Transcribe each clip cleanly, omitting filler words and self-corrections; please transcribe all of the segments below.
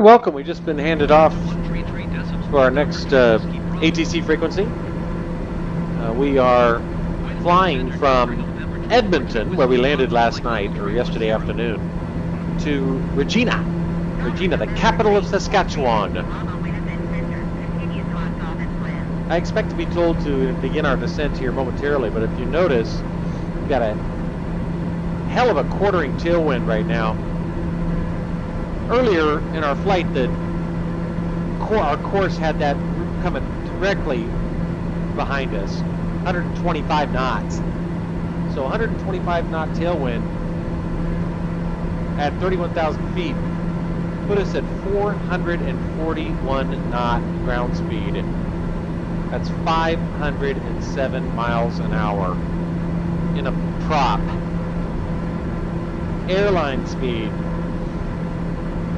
and welcome. We've just been handed off to our next ATC frequency. We are flying from Edmonton, where we landed last night or yesterday afternoon, to Regina. Regina, the capital of Saskatchewan. I expect to be told to begin our descent here momentarily, but if you notice, we've got a hell of a quartering tailwind right now. Earlier in our flight, our course had that coming directly behind us, 125 knots. So 125 knot tailwind at 31,000 feet put us at 441 knot ground speed. That's 507 miles an hour in a prop. Airline speed.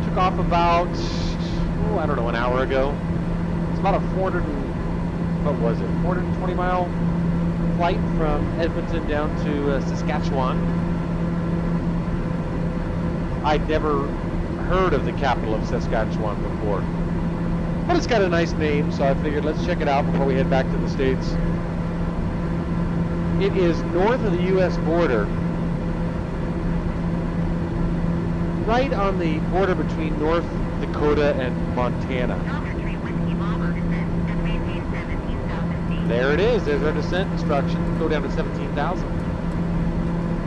Took off about, I don't know, an hour ago. It's about a 420 mile flight from Edmonton down to Saskatchewan. I'd never heard of the capital of Saskatchewan before, but it's got a nice name, so I figured let's check it out before we head back to the States. It is north of the U.S. border, right on the border between North Dakota and Montana. There it is. There's our descent instruction. Go down to 17,000.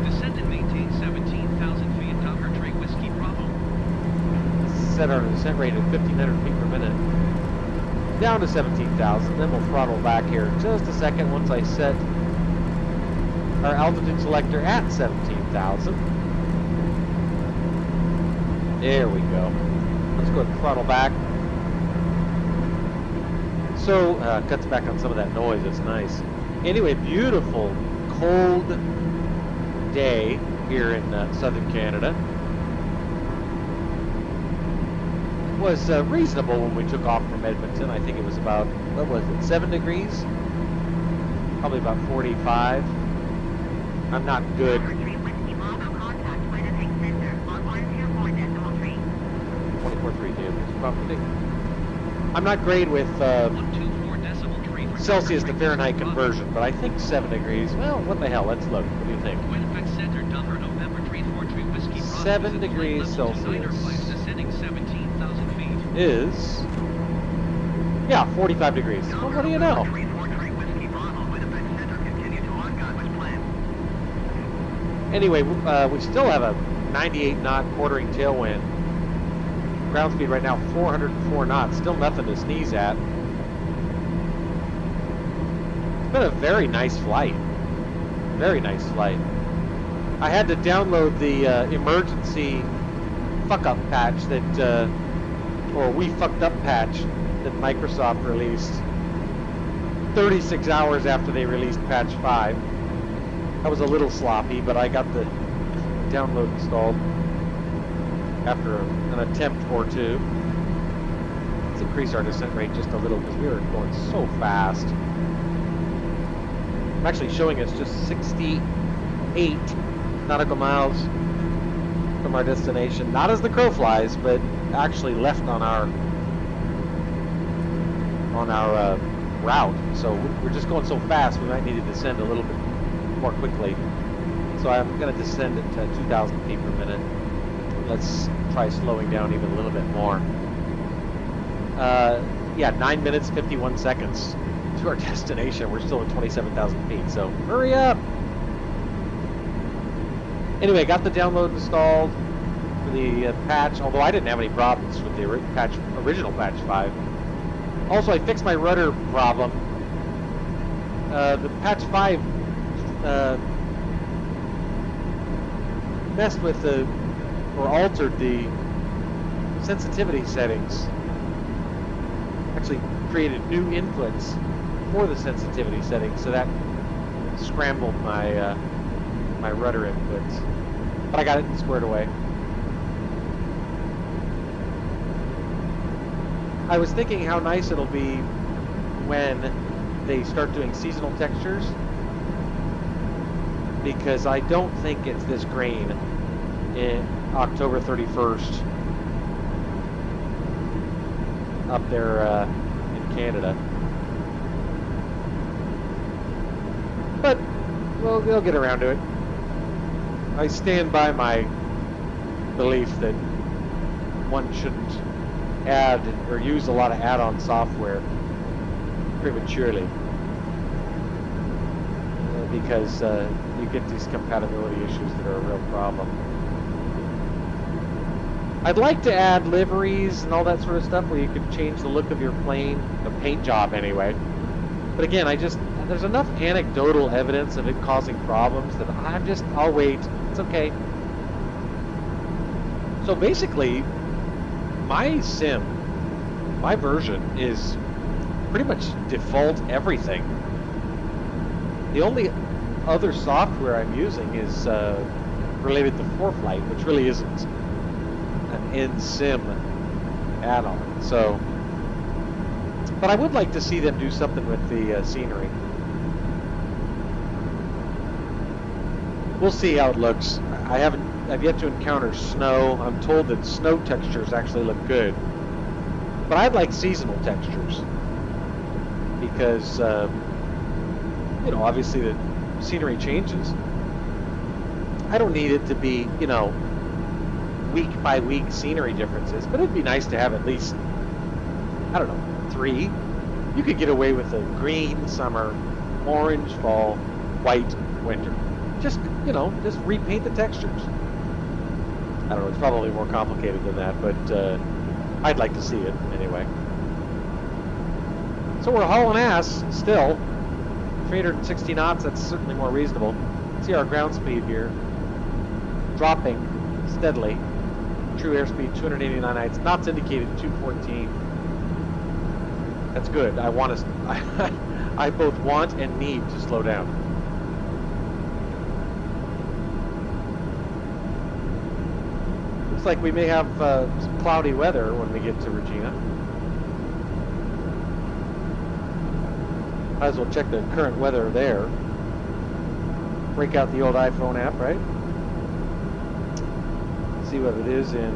Descend and maintain 17,000 feet. Doppler Tree Whiskey Bravo. Set our descent rate at 1,500 feet per minute. Down to 17,000. Then we'll throttle back here just a second once I set our altitude selector at 17,000. There we go. Let's go ahead and throttle back. So, cuts back on some of that noise. It's nice. Anyway, beautiful, cold day here in southern Canada. It was reasonable when we took off from Edmonton. I think it was about, what was it, 7 degrees? Probably about 45. I'm not good. 24.3 probably. I'm not great with Celsius to Fahrenheit conversion, but I think 7 degrees. Well, what the hell? Let's look. What do you think? 7 degrees Celsius is, yeah, 45 degrees. Well, what do you know? Anyway, we still have a 98 knot quartering tailwind. Ground speed right now 404 knots. Still nothing to sneeze at. It's been a very nice flight. Very nice flight. I had to download the emergency fuck-up patch that, or we fucked up patch that Microsoft released 36 hours after they released patch 5. That was a little sloppy, but I got the download installed after an attempt or two. Let's increase our descent rate just a little because we were going so fast. I'm actually showing us just 68 nautical miles from our destination. Not as the crow flies, but actually left on our route. So we're just going so fast we might need to descend a little bit more quickly. So I'm going to descend at 2,000 feet per minute. Let's try slowing down even a little bit more. Yeah, 9 minutes, 51 seconds to our destination. We're still at 27,000 feet, so hurry up. Anyway, got the download installed for the patch, although I didn't have any problems with the original patch 5. Also, I fixed my rudder problem. The patch 5 messed with or altered the sensitivity settings. Actually created new inputs for the sensitivity settings, so that scrambled my my rudder inputs. But I got it squared away. I was thinking how nice it'll be when they start doing seasonal textures, because I don't think it's this green in October 31st. up there in Canada. But well, they'll get around to it. I stand by my belief that one shouldn't add or use a lot of add-on software prematurely, because you get these compatibility issues that are a real problem. I'd like to add liveries and all that sort of stuff where you could change the look of your plane, the paint job anyway. But again, there's enough anecdotal evidence of it causing problems that I'll wait. It's okay. So basically, my version is pretty much default everything. The only other software I'm using is related to ForeFlight, which really isn't an in-sim add-on. So, but I would like to see them do something with the scenery. We'll see how it looks. I've yet to encounter snow. I'm told that snow textures actually look good, but I'd like seasonal textures because obviously the scenery changes. I don't need it to be week by week scenery differences, but it'd be nice to have at least, I don't know, 3. You could get away with a green summer, orange fall, white winter. Just repaint the textures. I don't know, it's probably more complicated than that, but I'd like to see it anyway. So we're hauling ass still. 360 knots, that's certainly more reasonable. See our ground speed here. Dropping steadily. True airspeed 289 knots indicated 214. That's good. I both want and need to slow down. Looks like we may have some cloudy weather when we get to Regina. Might as well check the current weather there. Break out the old iPhone app, right? See what it is in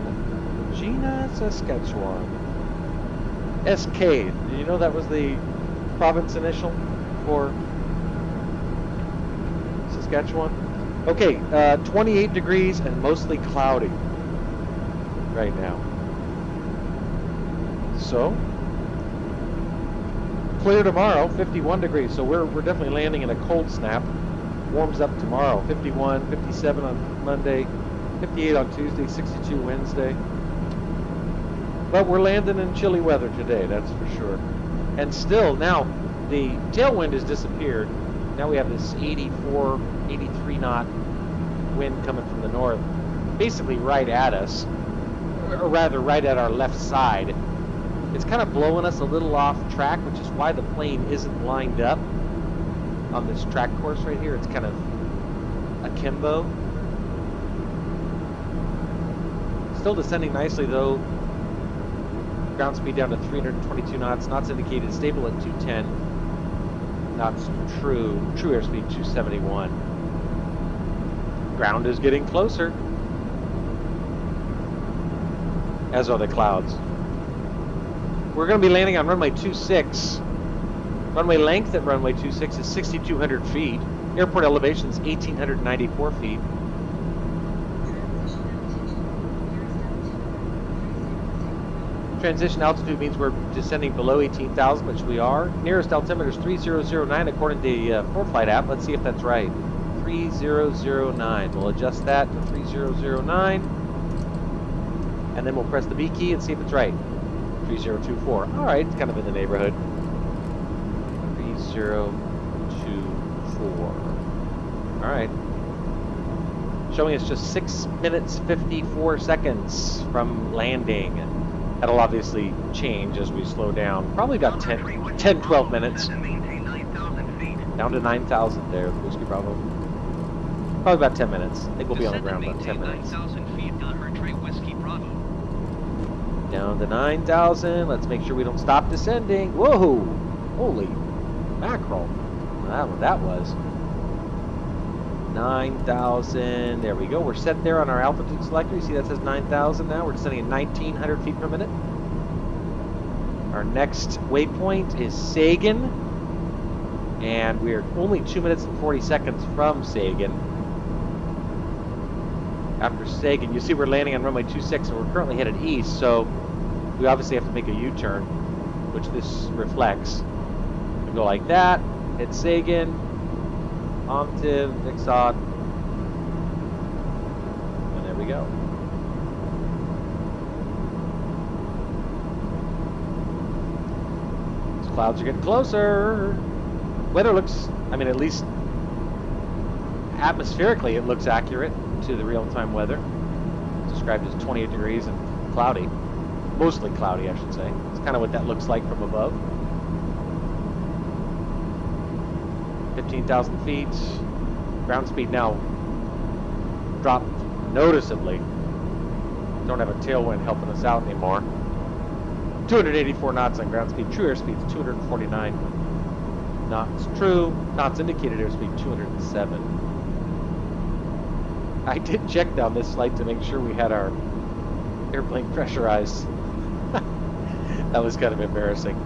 Regina, Saskatchewan. SK. Did you know that was the province initial for Saskatchewan? Okay, 28 degrees and mostly cloudy right now. So, clear tomorrow, 51 degrees. So we're definitely landing in a cold snap. Warms up tomorrow, 51, 57 on Monday, 58 on Tuesday, 62 Wednesday. But we're landing in chilly weather today, that's for sure. And still, now, the tailwind has disappeared. Now we have this 84, 83 knot wind coming from the north, basically right at us, or rather right at our left side. It's kind of blowing us a little off track, which is why the plane isn't lined up on this track course right here. It's kind of akimbo. Still descending nicely though. Ground speed down to 322 knots. Knots indicated stable at 210. Knots true airspeed 271. Ground is getting closer, as are the clouds. We're going to be landing on runway 26. Runway length at runway 26 is 6,200 feet. Airport elevation is 1,894 feet. Transition altitude means we're descending below 18,000, which we are. Nearest altimeter is 3009 according to the ForeFlight app. Let's see if that's right. 3009. We'll adjust that to 3009. And then we'll press the B key and see if it's right. 3024. All right, it's kind of in the neighborhood. 3024. All right. Showing us just 6 minutes 54 seconds from landing. That'll obviously change as we slow down. Probably about 10, 12 minutes. Down to 9,000 there, Whiskey Bravo. Probably about 10 minutes. I think we'll be on the ground about 10 minutes. 9,000 feet, Whiskey Bravo. Down to 9,000. Let's make sure we don't stop descending. Whoa! Holy mackerel. That was. 9,000. There we go. We're set there on our altitude selector. You see that says 9,000 now. We're descending at 1,900 feet per minute. Our next waypoint is Sagan, and we're only 2 minutes and 40 seconds from Sagan. After Sagan, you see we're landing on runway 26, and we're currently headed east, so we obviously have to make a U-turn, which this reflects. We go like that, hit Sagan, Omtiv, Vixot, and there we go. These clouds are getting closer. Weather looks, I mean, at least atmospherically, it looks accurate to the real-time weather. It's described as 28 degrees and cloudy. Mostly cloudy, I should say. It's kind of what that looks like from above. 15,000 feet. Ground speed now dropped noticeably. Don't have a tailwind helping us out anymore. 284 knots on ground speed. True airspeed is 249 knots. True knots indicated airspeed 207. I did check down this flight to make sure we had our airplane pressurized. That was kind of embarrassing.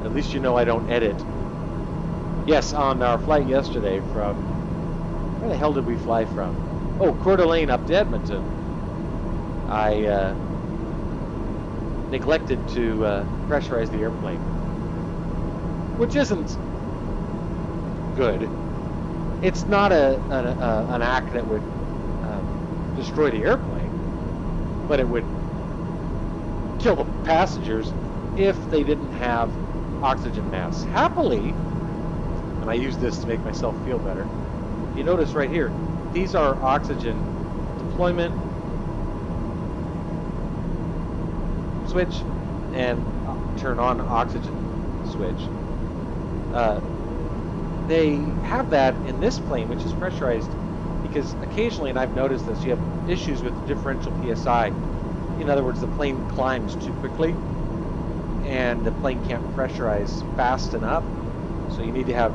At least you know I don't edit. Yes, on our flight yesterday from... Where the hell did we fly from? Oh, Coeur d'Alene up to Edmonton. I neglected to pressurize the airplane. Which isn't good. It's not an act that would destroy the airplane, but it would kill the passengers if they didn't have oxygen masks. Happily, and I use this to make myself feel better, you notice right here, these are oxygen deployment switch and turn on oxygen switch. They have that in this plane, which is pressurized, because occasionally, and I've noticed this, you have issues with differential PSI. In other words, the plane climbs too quickly, and the plane can't pressurize fast enough. So you need to have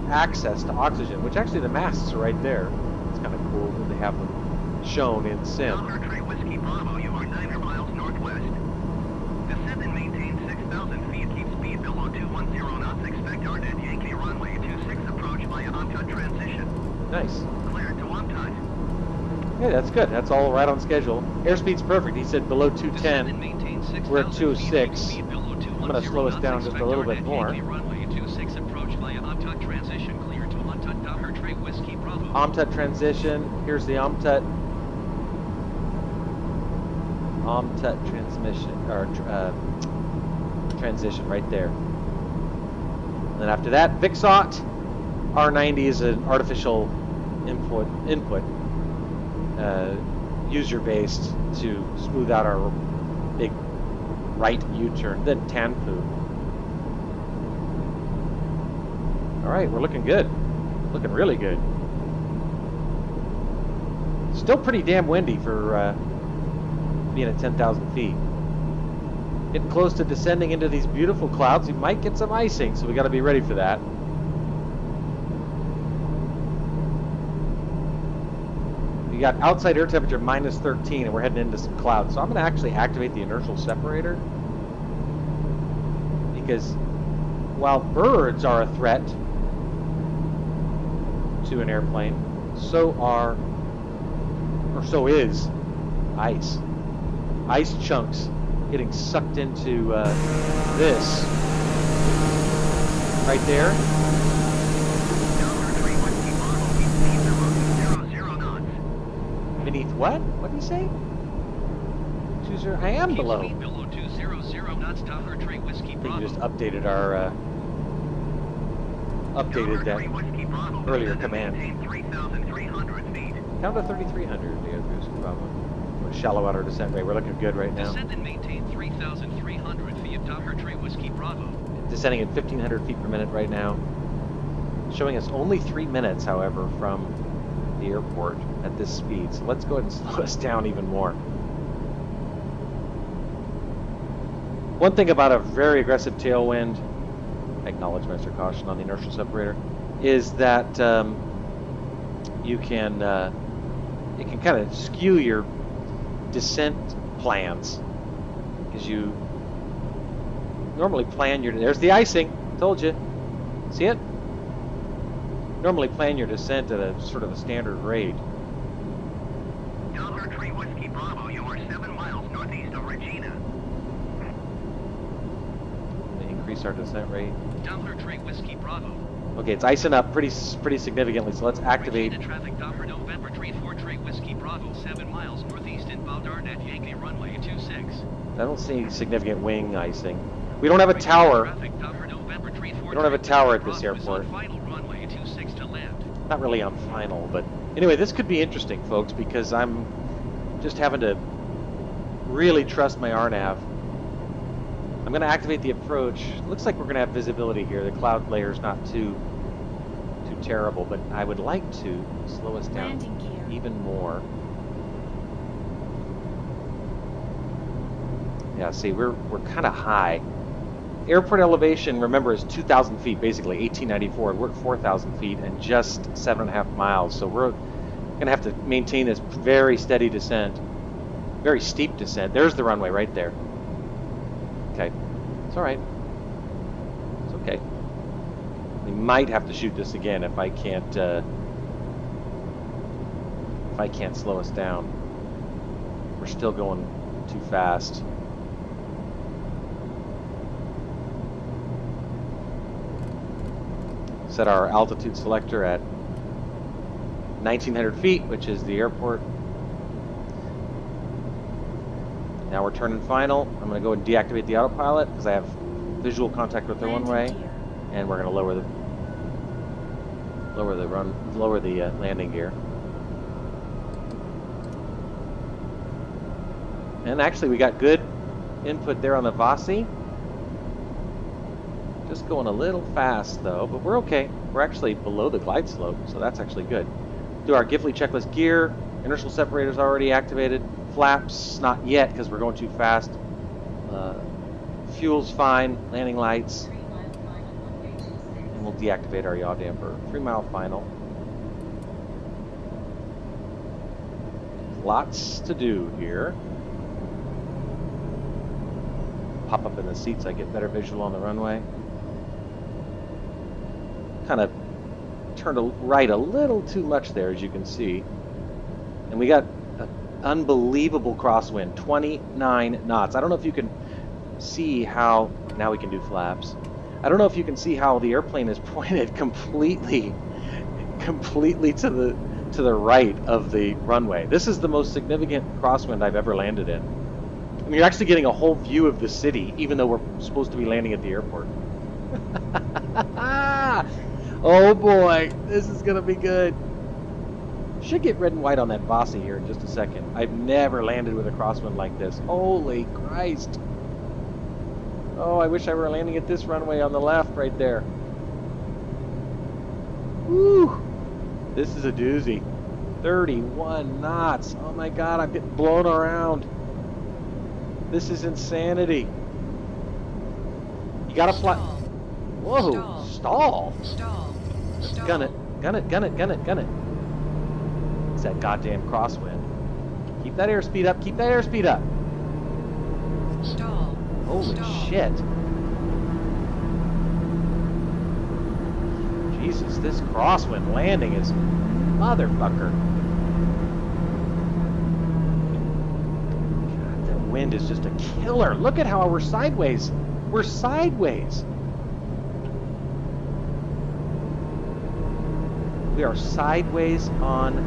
access to oxygen, which actually the masks are right there. It's kind of cool that they have them shown in sim. Whiskey Bravo, you are 9 miles northwest. Descend and maintain 6,000 feet. Keep speed below 210 knots. Expect RNet Yankee runway 26 approach via Omtut transition. Nice. Cleared to Omtut. Yeah, that's good. That's all right on schedule. Airspeed's perfect. He said below 210. We're at 206. I'm going to slow us down just a little bit more. Runway 26 approach via Omtut transition. Clear to Omtut Docker Trey Whiskey Bravo. Omtut transition. Here's the Omtut transmission or transition right there. And then after that, Vixot R90 is an artificial input user-based to smooth out our big right U-turn. Then Tanfu. All right, we're looking good. Looking really good. Still pretty damn windy for being at 10,000 feet. Getting close to descending into these beautiful clouds. You might get some icing, so we got to be ready for that. We got outside air temperature minus 13, and we're heading into some clouds. So I'm going to actually activate the inertial separator, because while birds are a threat to an airplane, so is ice. Ice chunks getting sucked into this right there. Beneath what? What did he say? 20. I am below. Below 200 knots. Docker Trey Whiskey Bravo. I think you just updated our that earlier command. Down to 3,300. Bravo. Shallow out our descent rate. We're looking good right now. Descend and maintain 3,300 feet of Docker Trey Whiskey Bravo. Descending at 1,500 feet per minute right now. Showing us only 3 minutes, however, from the airport at this speed. So let's go ahead and slow us down even more. One thing about a very aggressive tailwind, I acknowledge master caution on the inertial separator, is that it can kind of skew your descent plans, because you Normally plan your... There's the icing. Told you. See it? Normally plan your descent at a sort of a standard rate. Doppler 3 Whiskey Bravo, you are 7 miles northeast of Regina. Increase our descent rate. Doppler 3 Whiskey Bravo. Okay, it's icing up pretty significantly, so let's activate. Regina traffic Doppler November 343 Whiskey Bravo, 7 miles northeast inbound at Yankee runway 26. I don't see any significant wing icing. We don't have a tower. We don't have a tower at this airport. Not really on final, but anyway, this could be interesting, folks, because I'm just having to really trust my RNAV. I'm going to activate the approach. Looks like we're going to have visibility here. The cloud layer is not too terrible, but I would like to slow us down even more. Yeah, see, we're kind of high. Airport elevation, remember, is 2,000 feet, basically 1894. We're at 4,000 feet and just 7.5 miles. So we're going to have to maintain this very steady descent, very steep descent. There's the runway right there. Okay, it's all right. It's okay. We might have to shoot this again if I can't slow us down. We're still going too fast. Set our altitude selector at 1,900 feet, which is the airport. Now we're turning final. I'm going to go and deactivate the autopilot because I have visual contact with the runway, and we're going to lower the landing gear. And actually, we got good input there on the Vasi. Just going a little fast though, but we're okay. We're actually below the glide slope, so that's actually good. Do our Gifley checklist gear. Inertial separator's already activated. Flaps, not yet because we're going too fast. Fuel's fine. Landing lights. And we'll deactivate our yaw damper. 3 mile final. Lots to do here. Pop up in the seats, I get better visual on the runway. Kind of turned right a little too much there, as you can see. And we got an unbelievable crosswind, 29 knots. I don't know if you can see how, now we can do flaps. I don't know if you can see how the airplane is pointed completely to the right of the runway. This is the most significant crosswind I've ever landed in. I mean, you're actually getting a whole view of the city, even though we're supposed to be landing at the airport. Oh boy, this is gonna be good. Should get red and white on that Vasi here in just a second. I've never landed with a crosswind like this. Holy Christ. Oh, I wish I were landing at this runway on the left right there. Woo! This is a doozy. 31 knots. Oh my God, I'm getting blown around. This is insanity. You gotta fly. Whoa, stall. Gun it. It's that goddamn crosswind. Keep that airspeed up. Keep that airspeed up. Stall. Holy shit. Jesus, this crosswind landing is motherfucker. God, that wind is just a killer. Look at how we're sideways. We're sideways. We are sideways on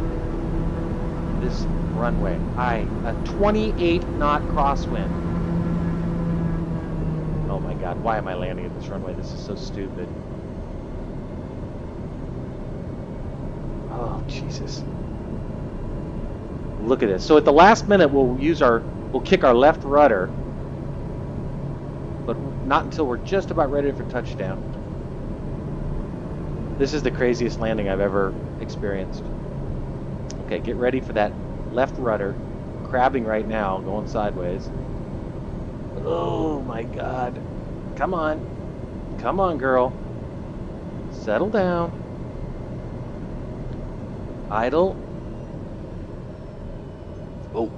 this runway. A 28 knot crosswind. Oh my God, why am I landing at this runway? This is so stupid. Oh, Jesus. Look at this. So at the last minute, we'll kick our left rudder, but not until we're just about ready for touchdown. This is the craziest landing I've ever experienced. Okay, get ready for that left rudder. Crabbing right now, going sideways. Oh my God. Come on. Come on, girl. Settle down. Idle. Oh.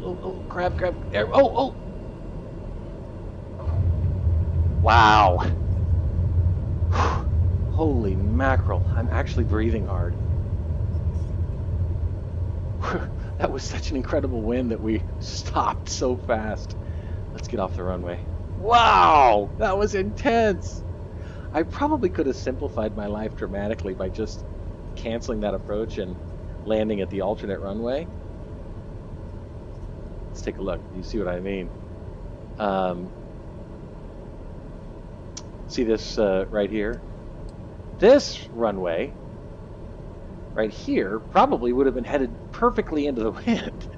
Oh, crab. Oh. Wow. Holy mackerel. I'm actually breathing hard. That was such an incredible wind that we stopped so fast. Let's get off the runway. Wow, that was intense. I probably could have simplified my life dramatically by just canceling that approach and landing at the alternate runway. Let's take a look. You see what I mean? See this right here? This runway right here probably would have been headed perfectly into the wind.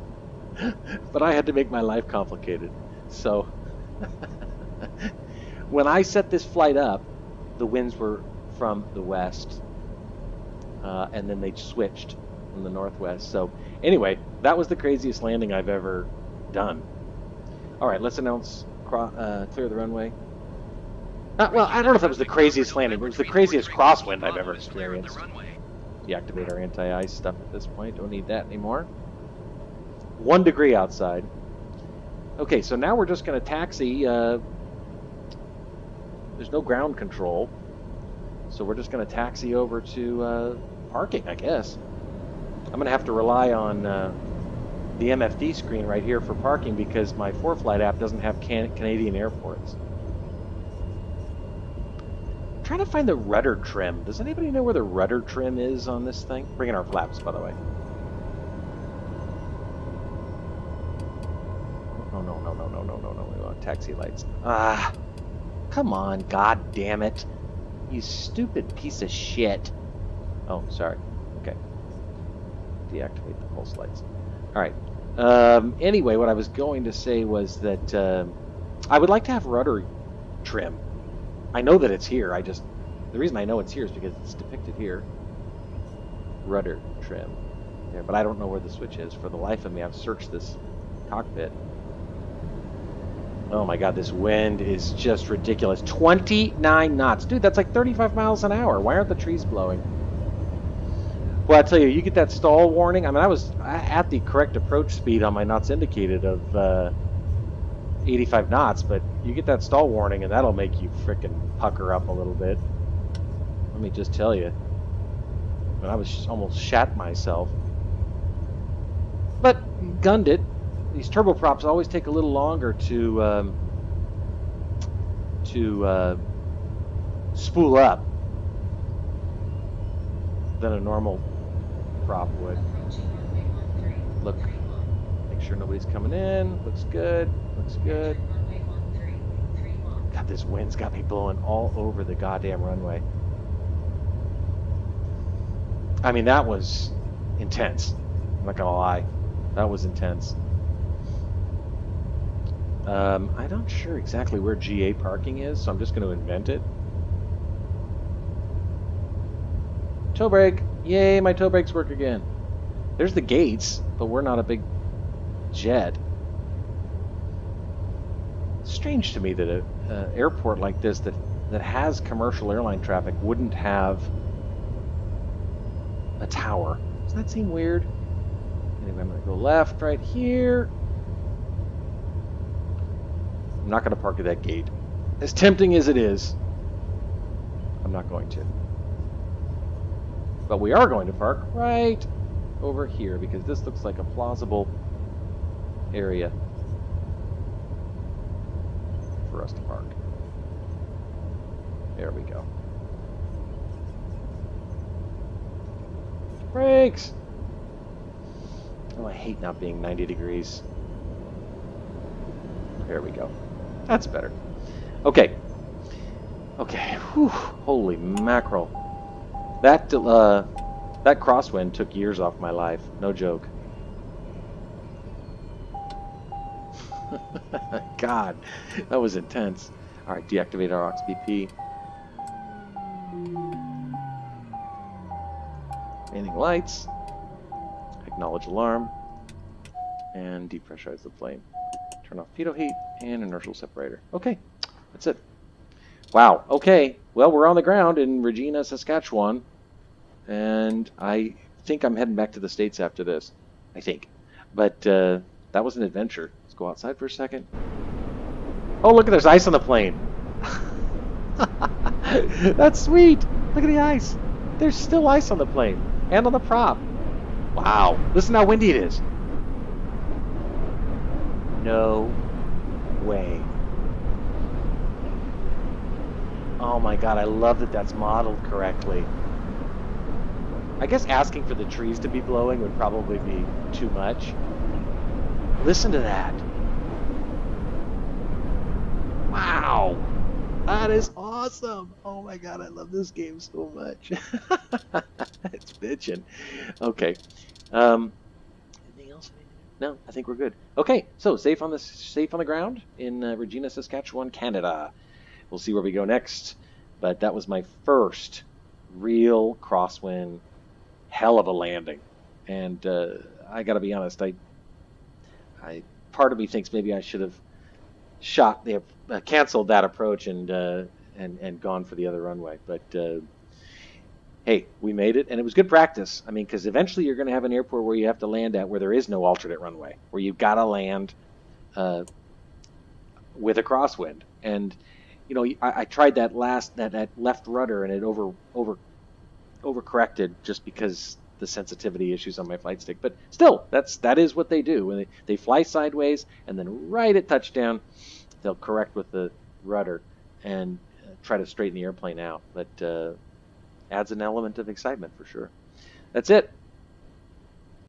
But I had to make my life complicated. So when I set this flight up, the winds were from the west, and then they switched from the northwest. So anyway, that was the craziest landing I've ever done. All right, let's announce clear the runway. Well, I don't know if that was the craziest landing, but it was the craziest crosswind I've ever experienced. Deactivate our anti-ice stuff at this point. Don't need that anymore. 1 degree outside. Okay, so now we're just going to taxi. There's no ground control, so we're just going to taxi over to parking, I guess. I'm going to have to rely on the MFD screen right here for parking because my ForeFlight app doesn't have Canadian airports. I'm trying to find the rudder trim. Does anybody know where the rudder trim is on this thing? Bring in our flaps, by the way. No. We want taxi lights. Ah, come on, god damn it. You stupid piece of shit. Oh, sorry. Okay. Deactivate the pulse lights. All right. Anyway, what I was going to say was that I would like to have rudder trim. I know that it's here. The reason I know it's here is because it's depicted here. Rudder trim. There, but I don't know where the switch is. For the life of me, I've searched this cockpit. Oh my god, this wind is just ridiculous. 29 knots. Dude, that's like 35 miles an hour. Why aren't the trees blowing? Well, I tell you, you get that stall warning. I mean, I was at the correct approach speed on my knots indicated of 85 knots, but you get that stall warning and that'll make you frickin' pucker up a little bit. Let me just tell you. I mean, I was almost shat myself. But gunned it. These turboprops always take a little longer to spool up than a normal prop would. Look, make sure nobody's coming in. Looks good. Looks good. God, this wind's got me blowing all over the goddamn runway. I mean, that was intense. I'm not gonna lie. That was intense. I'm not sure exactly where GA parking is, so I'm just going to invent it. Toe brake! Yay, my toe brakes work again. There's the gates, but we're not a big jet. It's strange to me that an airport like this that has commercial airline traffic wouldn't have a tower. Doesn't that seem weird? Anyway, I'm going to go left right here. I'm not going to park at that gate. As tempting as it is, I'm not going to. But we are going to park right over here because this looks like a plausible area for us to park. There we go. Brakes! Oh, I hate not being 90 degrees. There we go. That's better. Okay. Okay. Whew. Holy mackerel. That crosswind took years off my life. No joke. God, that was intense. All right, deactivate our AUX-BP. Remaining lights. Acknowledge alarm. And depressurize the plane. Turn off pitot heat and inertial separator. Okay, that's it. Wow, okay. Well, we're on the ground in Regina, Saskatchewan. And I think I'm heading back to the States after this. I think. But that was an adventure. Let's go outside for a second. Oh, look, there's ice on the plane. That's sweet. Look at the ice. There's still ice on the plane and on the prop. Wow. Listen how windy it is. No way. Oh my God, I love that that's modeled correctly. I guess asking for the trees to be blowing would probably be too much. Listen to that. Wow. That is awesome. Oh my God, I love this game so much. It's bitching. Okay. Um, Anything else I need to do? No, I think we're good. Okay, so safe on the ground in Regina, Saskatchewan, Canada. We'll see where we go next. But that was my first real crosswind, hell of a landing. And I got to be honest, I part of me thinks maybe I should have canceled that approach and gone for the other runway. But hey, we made it, and it was good practice. I mean, because eventually you're going to have an airport where you have to land at where there is no alternate runway, where you've got to land uh, with a crosswind. And you know, I tried that left rudder, and it overcorrected just because the sensitivity issues on my flight stick. But still, that is what they do. When they fly sideways, and then right at touchdown, they'll correct with the rudder and try to straighten the airplane out. But adds an element of excitement for sure. That's it.